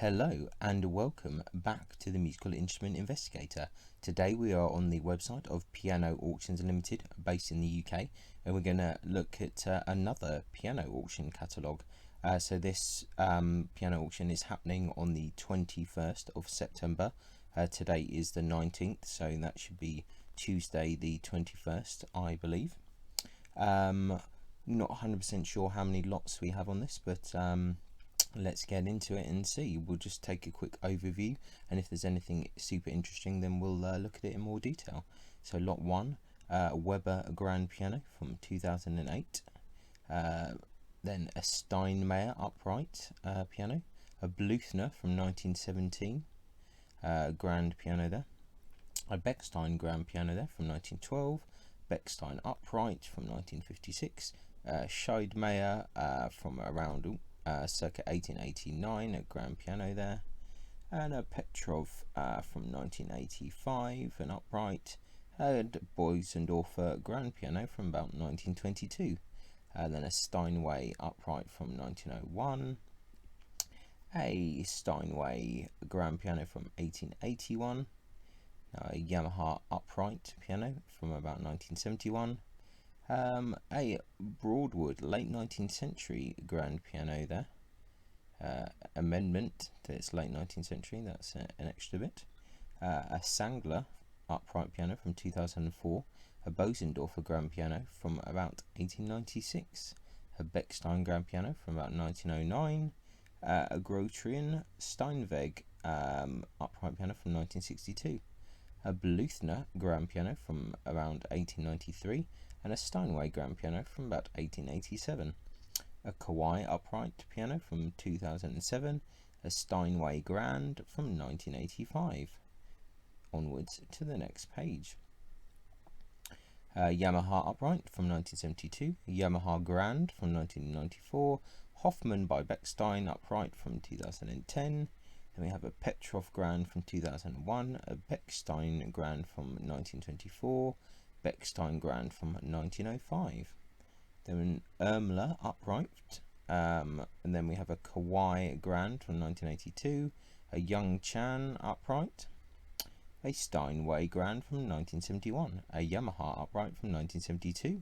Hello and welcome back to the Musical Instrument Investigator. Today we are on the website of Piano Auctions Limited based in the UK, and we're going to look at another piano auction catalogue. So this piano auction is happening on the 21st of September. Today is the 19th, so that should be Tuesday the 21st, I believe. Not 100% sure how many lots we have on this, but let's get into it and see. We'll just take a quick overview, and if there's anything super interesting then we'll look at it in more detail. So lot 1, Weber grand piano from 2008, then a Steinmeyer upright piano, a Bluthner from 1917, grand piano there, a Bechstein grand piano there from 1912, Bechstein upright from 1956, Scheidmeyer from around circa 1889, a grand piano there, and a Petrov from 1985, an upright, and Boisendorfer grand piano from about 1922, then a Steinway upright from 1901, a Steinway grand piano from 1881, a Yamaha upright piano from about 1971, a Broadwood late 19th century grand piano there, amendment to its late 19th century, that's an extra bit, a Sangler upright piano from 2004, a Bosendorfer grand piano from about 1896, a Bechstein grand piano from about 1909, a Grotrian Steinweg upright piano from 1962, a Bluthner grand piano from around 1893, and a Steinway grand piano from about 1887, a Kawai upright piano from 2007, a Steinway grand from 1985. Onwards to the next page. Yamaha upright from 1972, Yamaha grand from 1994, Hoffman by Bechstein upright from 2010. Then we have a Petrov grand from 2001, a Bechstein grand from 1924, Bechstein grand from 1905. Then an Ermler upright, and then we have a Kawai grand from 1982, a Young Chan upright, a Steinway grand from 1971, a Yamaha upright from 1972,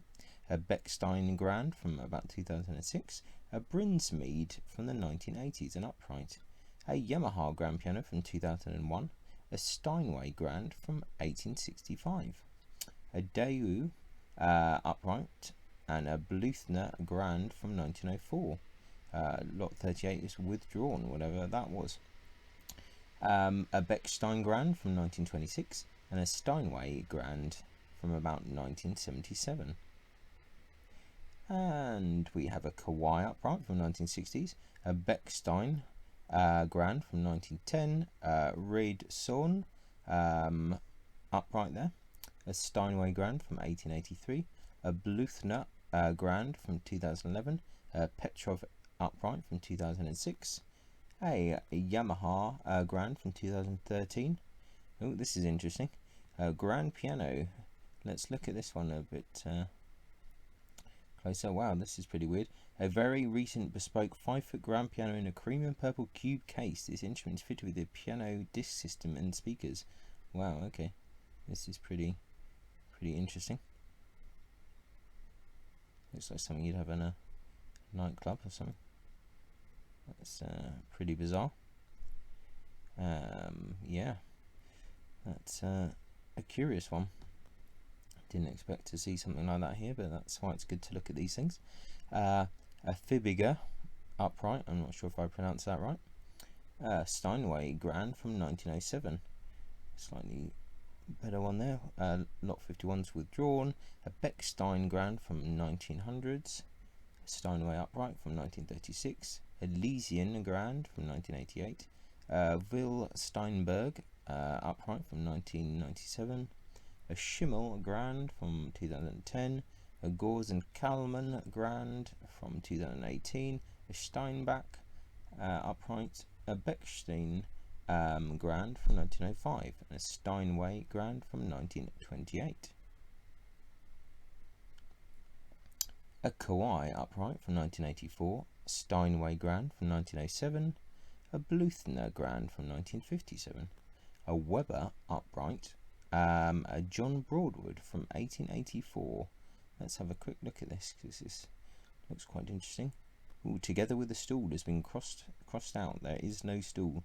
a Bechstein grand from about 2006, a Brinsmead from the 1980s, an upright, a Yamaha grand piano from 2001, a Steinway grand from 1865, a Daewoo upright, and a Bluthner grand from 1904. Lot 38 is withdrawn, whatever that was. A Bechstein grand from 1926, and a Steinway grand from about 1977. And we have a Kawai upright from 1960s, a Bechstein grand from 1910, Reid Son upright there, a Steinway grand from 1883, a Bluthner grand from 2011, a Petrov upright from 2006, a Yamaha grand from 2013. Oh, this is interesting. A grand piano. Let's look at this one a bit closer. Wow, this is pretty weird. A very recent bespoke 5-foot grand piano in a cream and purple cube case. This instrument is fitted with a piano disc system and speakers. Wow, okay. This is pretty interesting. Looks like something you'd have in a nightclub or something. That's pretty bizarre. Yeah, that's a curious one. Didn't expect to see something like that here, but that's why it's good to look at these things. A Fibiger upright, I'm not sure if I pronounced that right. Steinway grand from 1907. Slightly better one there. Lot 51's withdrawn. A Bechstein grand from 1900s, a Steinway upright from 1936, a Lysian grand from 1988, Will Steinberg upright from 1997, a Schimmel grand from 2010, a Gors and Kalman grand from 2018, a Steinbach upright, a Bechstein grand from 1905, and a Steinway grand from 1928. A Kawai upright from 1984, Steinway grand from 1907, a Bluthner Grand from 1957, a Weber upright, a John Broadwood from 1884. Let's have a quick look at this because this looks quite interesting. Ooh, together with the stool has been crossed out. There is no stool,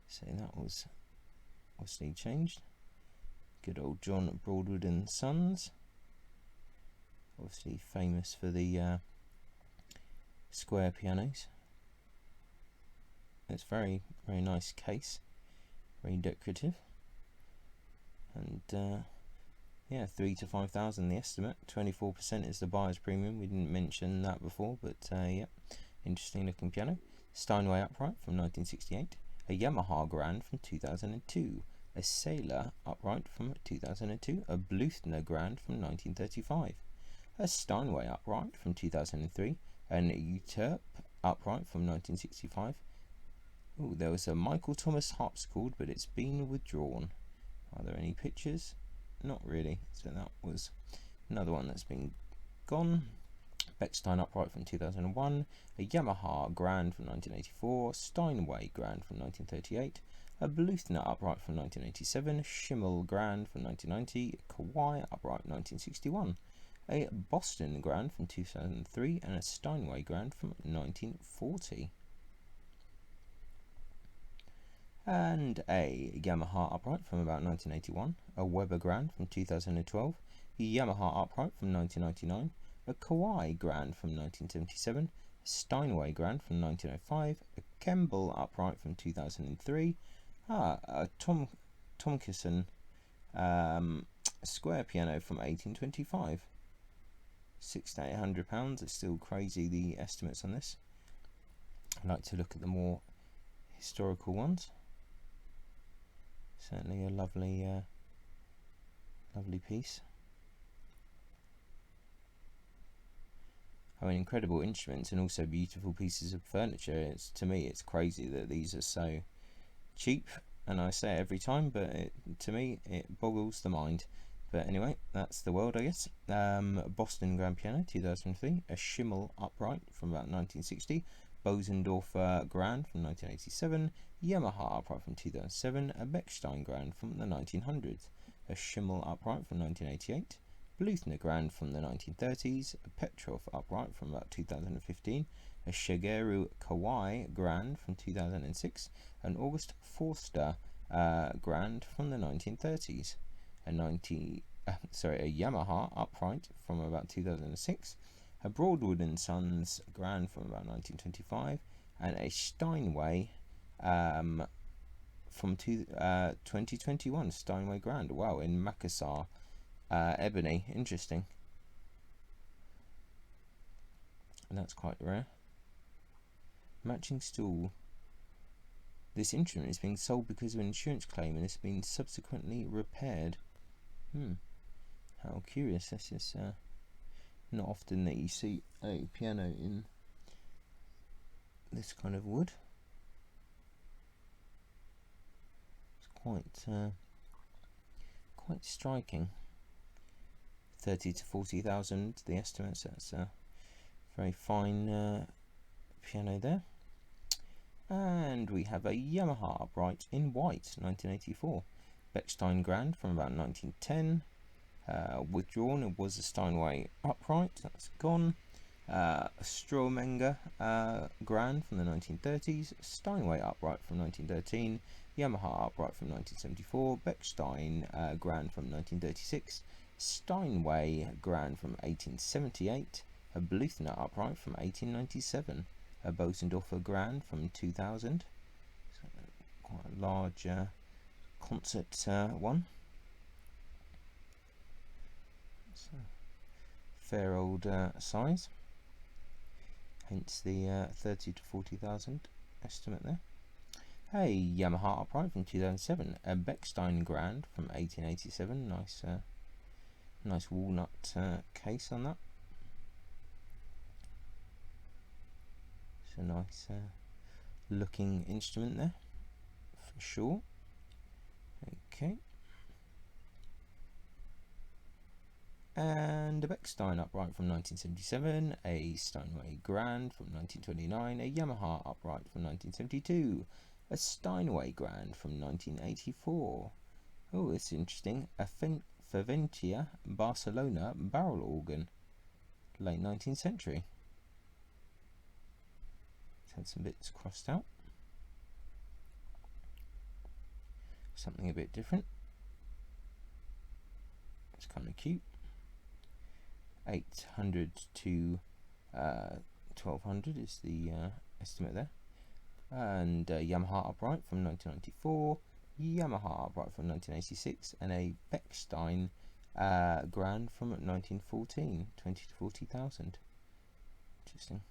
so that was obviously changed. Good old John Broadwood and Sons, obviously famous for the square pianos. It's very nice case, very decorative, and yeah, 3 to 5,000 the estimate. 24% is the buyer's premium. We didn't mention that before, but yeah, interesting looking piano. Steinway upright from 1968, a Yamaha Grand from 2002, a Sailor upright from 2002, a Bluthner Grand from 1935, a Steinway upright from 2003, an Euterpe upright from 1965. Oh, there was a Michael Thomas harpsichord, but it's been withdrawn. Are there any pictures? Not really. So that was another one that's been gone. Bechstein upright from 2001, a Yamaha Grand from 1984, Steinway Grand from 1938, a Bluthner upright from 1987, Schimmel Grand from 1990, a Kawai upright 1961, a Boston Grand from 2003, and a Steinway Grand from 1940. And a Yamaha upright from about 1981, a Weber Grand from 2012, a Yamaha upright from 1999, a Kawai Grand from 1977, a Steinway Grand from 1905, a Kemble upright from 2003, a Tomkinson square piano from 1825. £600 to £800. It's still crazy, the estimates on this. I like to look at the more historical ones. Certainly a lovely piece. I mean, incredible instruments and also beautiful pieces of furniture. To me, it's crazy that these are so cheap, and I say it every time, but to me, it boggles the mind. But anyway, that's the world, I guess. Boston Grand Piano, 2003, a Schimmel upright from about 1960, Bosendorfer Grand from 1987, Yamaha upright from 2007, a Bechstein Grand from the 1900s, a Schimmel upright from 1988, Bluthner Grand from the 1930s, a Petrov upright from about 2015, a Shigeru Kawai Grand from 2006, an August Forster Grand from the 1930s, a Yamaha upright from about 2006, a Broadwood and Sons Grand from about 1925, and a Steinway from 2021 Steinway Grand. Wow, in Makassar ebony. Interesting. And that's quite rare. Matching stool. This instrument is being sold because of an insurance claim and has been subsequently repaired. How curious. This is not often that you see a piano in this kind of wood. It's quite striking. 30 to 40,000 the estimates. That's a very fine piano there. And we have a Yamaha upright in white, 1984. Bechstein Grand from about 1910. Withdrawn, it was a Steinway upright, that's gone. A Strohmenger Grand from the 1930s, Steinway upright from 1913, Yamaha upright from 1974, Bechstein Grand from 1936, Steinway Grand from 1878, a Bluthner upright from 1897, a Bosendorfer Grand from 2000, so quite a large concert one. So, fair old size, hence the 30 to 40,000 estimate there. A Yamaha upright from 2007, a Bechstein Grand from 1887. Nice walnut case on that. It's a nice looking instrument there, for sure. Okay. And a Bechstein upright from 1977, a Steinway Grand from 1929, a Yamaha upright from 1972, A Steinway Grand from 1984. Oh, it's interesting. A Faventia Barcelona barrel organ, late 19th century. It's had some bits crossed out. Something a bit different. It's kind of cute. 800 to 1200 is the estimate there. And Yamaha upright from 1994, Yamaha upright from 1986, and a Bechstein Grand from 1914, 20 to 40,000. Interesting.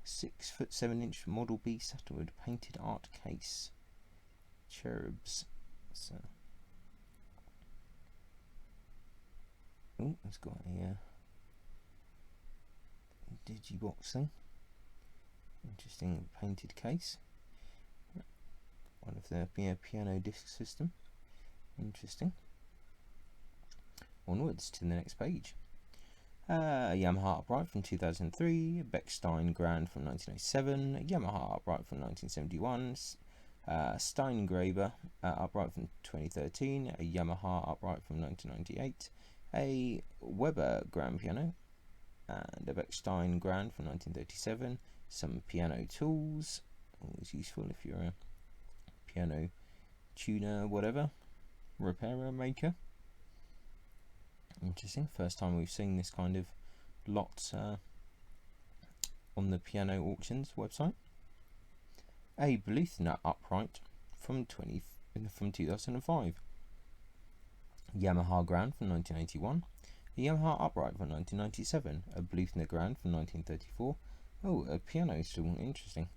6'7" Model B Saturwood painted art case. Cherubs. So, oh, it's got a digibox thing. Interesting painted case. One of the piano disc system. Interesting. Onwards to the next page. Yamaha upright from 2003, Bechstein Grand from 1907, Yamaha upright from 1971, Steingraber upright from 2013, a Yamaha upright from 1998, a Weber grand piano, and a Bechstein Grand from 1937, some piano tools, always useful if you're a piano tuner, whatever, repairer, maker. Interesting, first time we've seen this kind of lot on the Piano Auctions website. A Bluthner upright from 2005. Yamaha Grand from 1981. A Yamaha upright from 1997. A Bluthner Grand from 1934. Oh, a piano stool, interesting.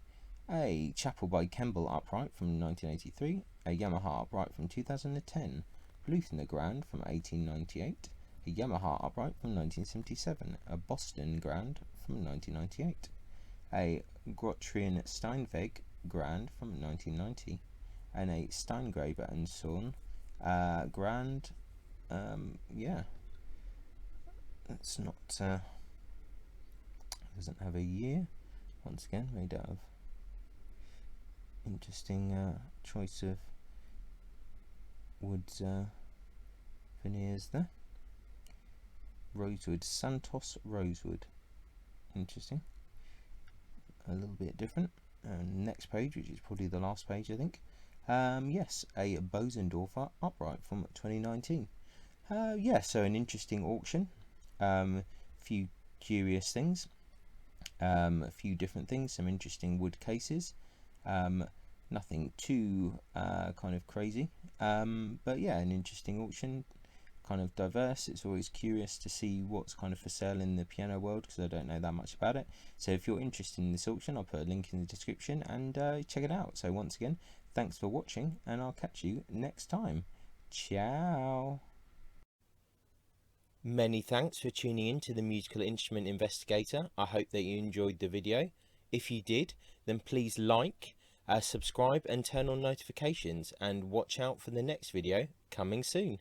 A Chapel by Kemble upright from 1983. A Yamaha upright from 2010. Bluthner Grand from 1898. A Yamaha upright from 1977, a Boston Grand from 1998, a Grotrian Steinweg Grand from 1990, and a Steingraber and Son Grand. Yeah, that's not. Doesn't have a year. Once again, made out of interesting choice of wood veneers there. Rosewood, Santos Rosewood. Interesting. A little bit different. Next page, which is probably the last page, I think. Yes, a Bosendorfer upright from 2019. Yeah, so an interesting auction. Few curious things. A few different things. Some interesting wood cases. Nothing too kind of crazy. But yeah, an interesting auction. Kind of diverse. It's always curious to see what's kind of for sale in the piano world, because I don't know that much about it. So if you're interested in this auction, I'll put a link in the description and check it out. So once again, thanks for watching, and I'll catch you next time. Ciao. Many thanks for tuning in to the Musical Instrument Investigator. I hope that you enjoyed the video. If you did, then please like, subscribe and turn on notifications, and watch out for the next video coming soon.